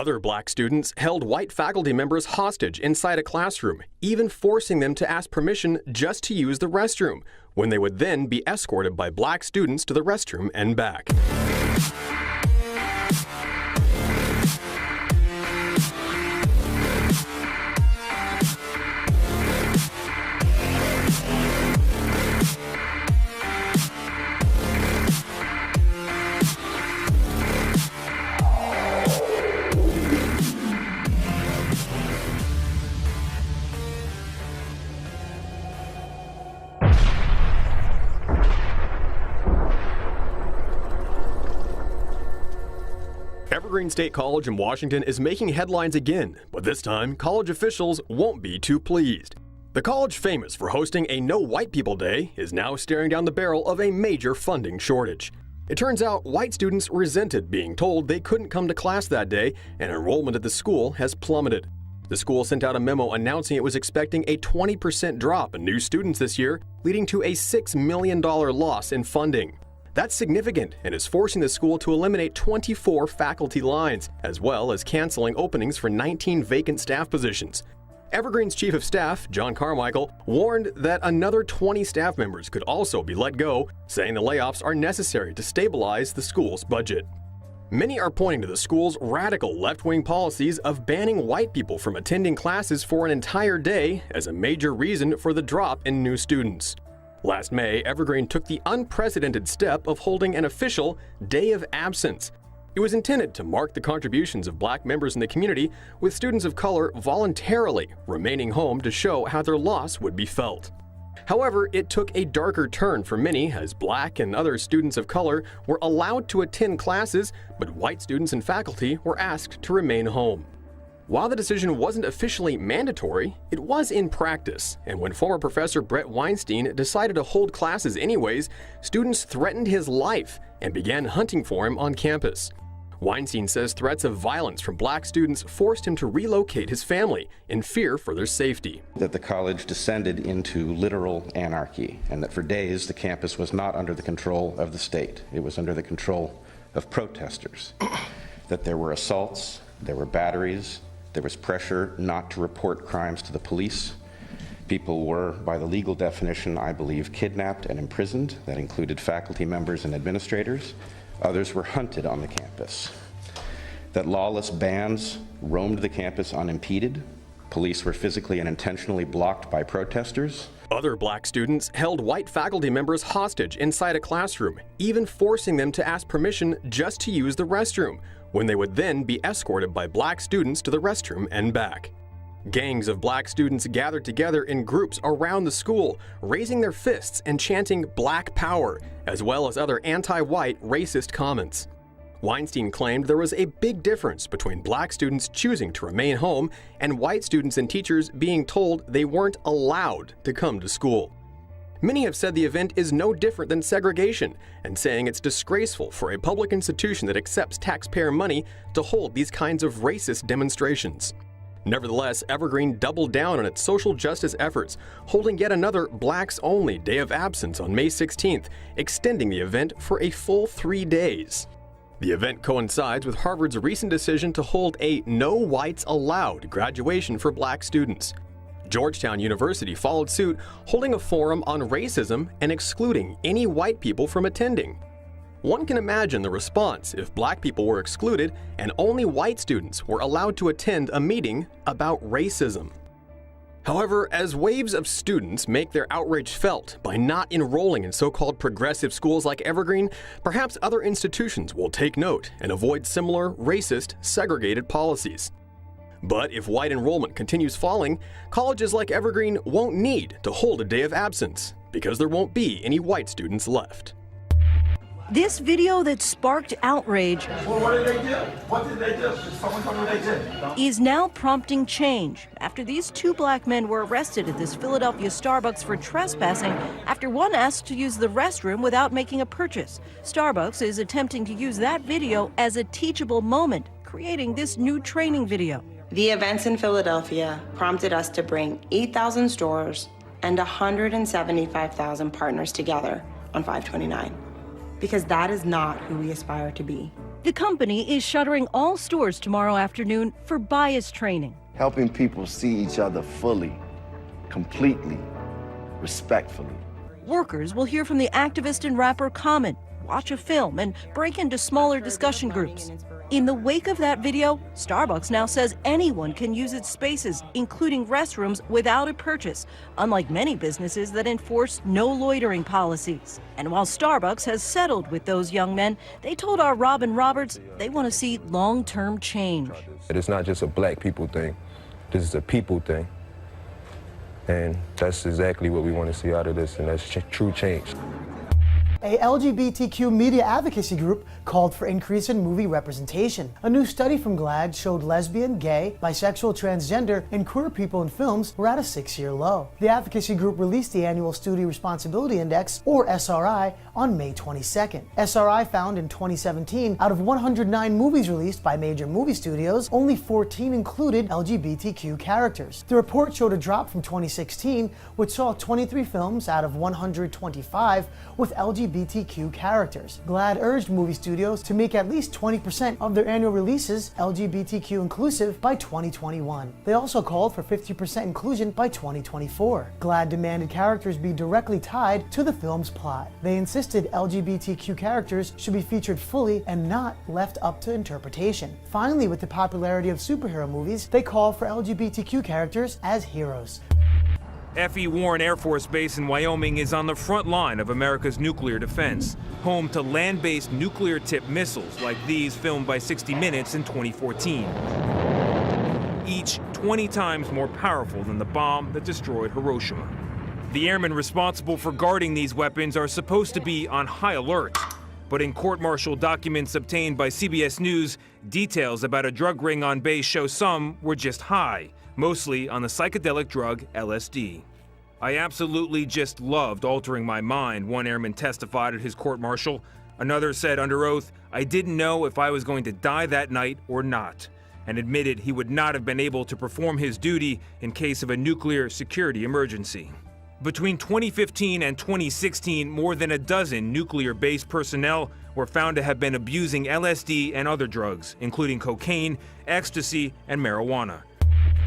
Other black students held white faculty members hostage inside a classroom, even forcing them to ask permission just to use the restroom, when they would then be escorted by black students to the restroom and back. Evergreen State College in Washington is making headlines again, but this time, college officials won't be too pleased. The college famous for hosting a No White People Day is now staring down the barrel of a major funding shortage. It turns out white students resented being told they couldn't come to class that day, and enrollment at the school has plummeted. The school sent out a memo announcing it was expecting a 20% drop in new students this year, leading to a $6 million loss in funding. That's significant and is forcing the school to eliminate 24 faculty lines, as well as canceling openings for 19 vacant staff positions. Evergreen's Chief of Staff, John Carmichael, warned that another 20 staff members could also be let go, saying the layoffs are necessary to stabilize the school's budget. Many are pointing to the school's radical left-wing policies of banning white people from attending classes for an entire day as a major reason for the drop in new students. Last May, Evergreen took the unprecedented step of holding an official Day of Absence. It was intended to mark the contributions of black members in the community, with students of color voluntarily remaining home to show how their loss would be felt. However, it took a darker turn for many as black and other students of color were allowed to attend classes, but white students and faculty were asked to remain home. While the decision wasn't officially mandatory, it was in practice, and when former professor Brett Weinstein decided to hold classes anyways, students threatened his life and began hunting for him on campus. Weinstein says threats of violence from black students forced him to relocate his family in fear for their safety. That the college descended into literal anarchy, and that for days the campus was not under the control of the state. It was under the control of protesters. That there were assaults, there were batteries, there was pressure not to report crimes to the police. People were, by the legal definition, I believe, kidnapped and imprisoned. That included faculty members and administrators. Others were hunted on the campus. That lawless bands roamed the campus unimpeded. Police were physically and intentionally blocked by protesters. Other black students held white faculty members hostage inside a classroom, even forcing them to ask permission just to use the restroom, when they would then be escorted by black students to the restroom and back. Gangs of black students gathered together in groups around the school, raising their fists and chanting "Black Power," as well as other anti-white racist comments. Weinstein claimed there was a big difference between black students choosing to remain home and white students and teachers being told they weren't allowed to come to school. Many have said the event is no different than segregation, and saying it's disgraceful for a public institution that accepts taxpayer money to hold these kinds of racist demonstrations. Nevertheless, Evergreen doubled down on its social justice efforts, holding yet another Blacks-Only Day of Absence on May 16th, extending the event for a full 3 days. The event coincides with Harvard's recent decision to hold a No Whites Allowed graduation for black students. Georgetown University followed suit, holding a forum on racism and excluding any white people from attending. One can imagine the response if black people were excluded and only white students were allowed to attend a meeting about racism. However, as waves of students make their outrage felt by not enrolling in so-called progressive schools like Evergreen, perhaps other institutions will take note and avoid similar racist, segregated policies. But if white enrollment continues falling, colleges like Evergreen won't need to hold a day of absence because there won't be any white students left. This video that sparked outrage What did they do? What did they do? Did someone tell me what they did? is now prompting change after these two black men were arrested at this Philadelphia Starbucks for trespassing after one asked to use the restroom without making a purchase. Starbucks is attempting to use that video as a teachable moment, creating this new training video. The events in Philadelphia prompted us to bring 8,000 stores and 175,000 partners together on 529, because that is not who we aspire to be. The company is shuttering all stores tomorrow afternoon for bias training. Helping people see each other fully, completely, respectfully. Workers will hear from the activist and rapper Common, watch a film, and break into smaller discussion groups. In the wake of that video, Starbucks now says anyone can use its spaces, including restrooms, without a purchase, unlike many businesses that enforce no loitering policies. And while Starbucks has settled with those young men, they told our Robin Roberts they want to see long-term change. It's not just a black people thing. This is a people thing. And that's exactly what we want to see out of this, and that's true change. A LGBTQ media advocacy group called for increase in movie representation. A new study from GLAAD showed lesbian, gay, bisexual, transgender, and queer people in films were at a 6-year low. The advocacy group released the annual Studio Responsibility Index, or SRI, on May 22nd. SRI found in 2017, out of 109 movies released by major movie studios, only 14 included LGBTQ characters. The report showed a drop from 2016, which saw 23 films out of 125 with LGBTQ characters. GLAAD urged movie studios to make at least 20% of their annual releases LGBTQ inclusive by 2021. They also called for 50% inclusion by 2024. GLAAD demanded characters be directly tied to the film's plot. They insisted LGBTQ characters should be featured fully and not left up to interpretation. Finally, with the popularity of superhero movies, they call for LGBTQ characters as heroes. F.E. Warren Air Force Base in Wyoming is on the front line of America's nuclear defense, home to land-based nuclear-tipped missiles like these filmed by 60 Minutes in 2014. Each 20 times more powerful than the bomb that destroyed Hiroshima. The airmen responsible for guarding these weapons are supposed to be on high alert. But in court-martial documents obtained by CBS News, details about a drug ring on base show some were just high, mostly on the psychedelic drug LSD. I absolutely just loved altering my mind, one airman testified at his court-martial. Another said under oath, I didn't know if I was going to die that night or not, and admitted he would not have been able to perform his duty in case of a nuclear security emergency. Between 2015 and 2016, more than a dozen nuclear-based personnel were found to have been abusing LSD and other drugs, including cocaine, ecstasy, and marijuana.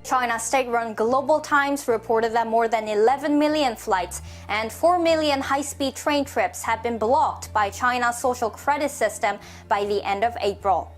China's state-run Global Times reported that more than 11 million flights and 4 million high-speed train trips have been blocked by China's social credit system by the end of April.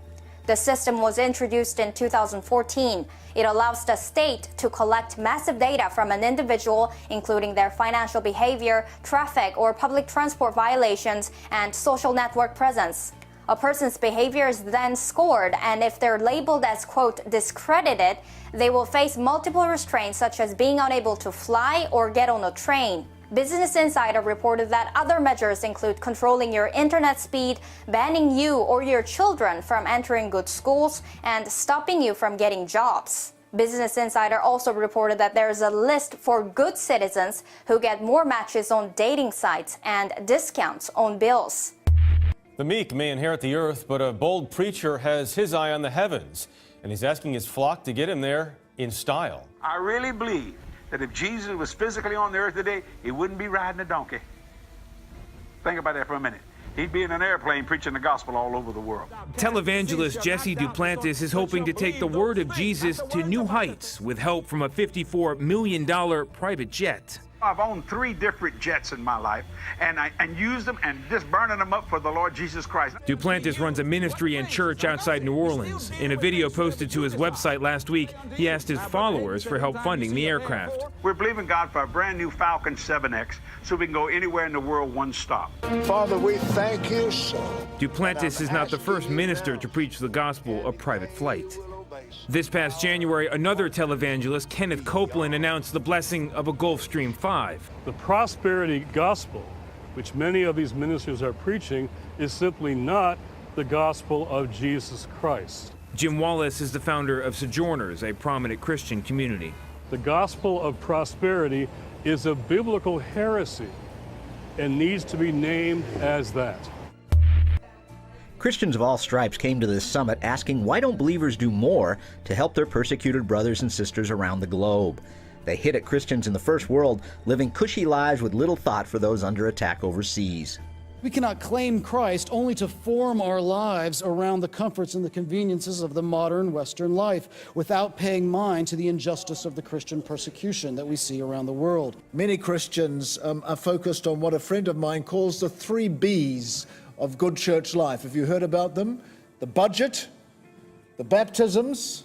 The system was introduced in 2014. It allows the state to collect massive data from an individual, including their financial behavior, traffic or public transport violations, and social network presence. A person's behavior is then scored, and if they're labeled as, quote, discredited, they will face multiple restraints such as being unable to fly or get on a train. Business Insider reported that other measures include controlling your internet speed, banning you or your children from entering good schools, and stopping you from getting jobs. Business Insider also reported that there is a list for good citizens who get more matches on dating sites and discounts on bills. The meek may inherit the earth, but a bold preacher has his eye on the heavens, and he's asking his flock to get him there in style. I really believe that if Jesus was physically on the earth today, he wouldn't be riding a donkey. Think about that for a minute. He'd be in an airplane preaching the gospel all over the world. Televangelist Jesse Duplantis is hoping to take the word of Jesus to new heights with help from a $54 million private jet. I've owned 3 different jets in my life, and used them and just burning them up for the Lord Jesus Christ. Duplantis runs a ministry and church outside New Orleans. In a video posted to his website last week, he asked his followers for help funding the aircraft. We're believing God for a brand new Falcon 7X so we can go anywhere in the world one stop. Father, we thank you so. Duplantis is not the first minister to preach the gospel of private flight. This past January, another televangelist, Kenneth Copeland, announced the blessing of a Gulfstream 5. The prosperity gospel, which many of these ministers are preaching, is simply not the gospel of Jesus Christ. Jim Wallace is the founder of Sojourners, a prominent Christian community. The gospel of prosperity is a biblical heresy and needs to be named as that. Christians of all stripes came to this summit asking, why don't believers do more to help their persecuted brothers and sisters around the globe? They hit at Christians in the first world living cushy lives with little thought for those under attack overseas. We cannot claim Christ only to form our lives around the comforts and the conveniences of the modern Western life without paying mind to the injustice of the Christian persecution that we see around the world. Many Christians are focused on what a friend of mine calls the 3 Bs of good church life. Have you heard about them? The budget, the baptisms,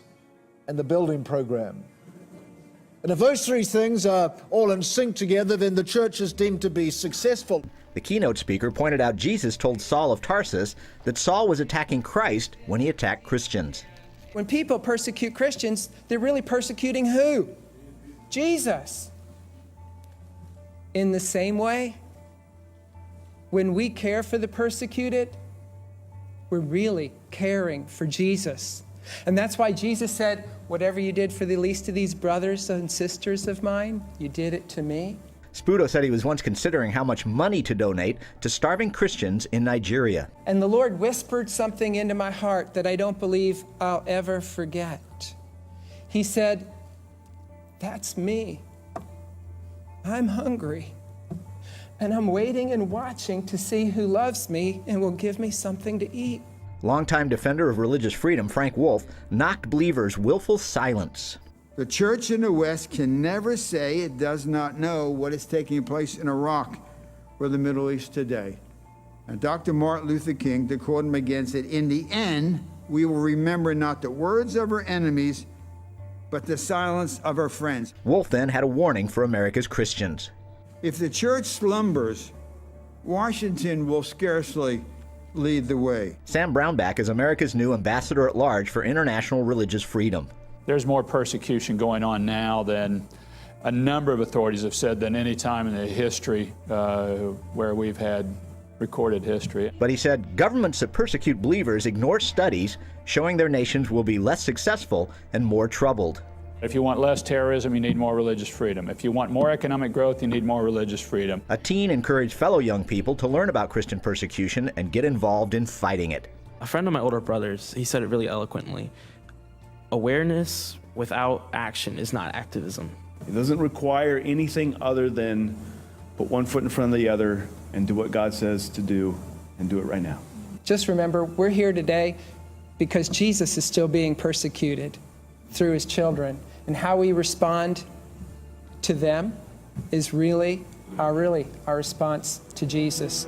and the building program. And if those 3 things are all in sync together, then the church is deemed to be successful. The keynote speaker pointed out Jesus told Saul of Tarsus that Saul was attacking Christ when he attacked Christians. When people persecute Christians, they're really persecuting who? Jesus. In the same way, when we care for the persecuted, we're really caring for Jesus. And that's why Jesus said, whatever you did for the least of these brothers and sisters of mine, you did it to me. Spudo said he was once considering how much money to donate to starving Christians in Nigeria. And the Lord whispered something into my heart that I don't believe I'll ever forget. He said, that's me. I'm hungry. And I'm waiting and watching to see who loves me and will give me something to eat. Longtime defender of religious freedom, Frank Wolf, knocked believers' willful silence. The church in the West can never say it does not know what is taking place in Iraq or the Middle East today. And Dr. Martin Luther King, to quote him again, said, in the end, we will remember not the words of our enemies, but the silence of our friends. Wolf then had a warning for America's Christians. If the church slumbers, Washington will scarcely lead the way. Sam Brownback is America's new ambassador at large for international religious freedom. There's more persecution going on now than a number of authorities have said than any time in the history where we've had recorded history. But he said governments that persecute believers ignore studies showing their nations will be less successful and more troubled. If you want less terrorism, you need more religious freedom. If you want more economic growth, you need more religious freedom. A teen encouraged fellow young people to learn about Christian persecution and get involved in fighting it. A friend of my older brother's, he said it really eloquently. Awareness without action is not activism. It doesn't require anything other than put one foot in front of the other and do what God says to do, and do it right now. Just remember, we're here today because Jesus is still being persecuted through his children. And how we respond to them is really our response to Jesus.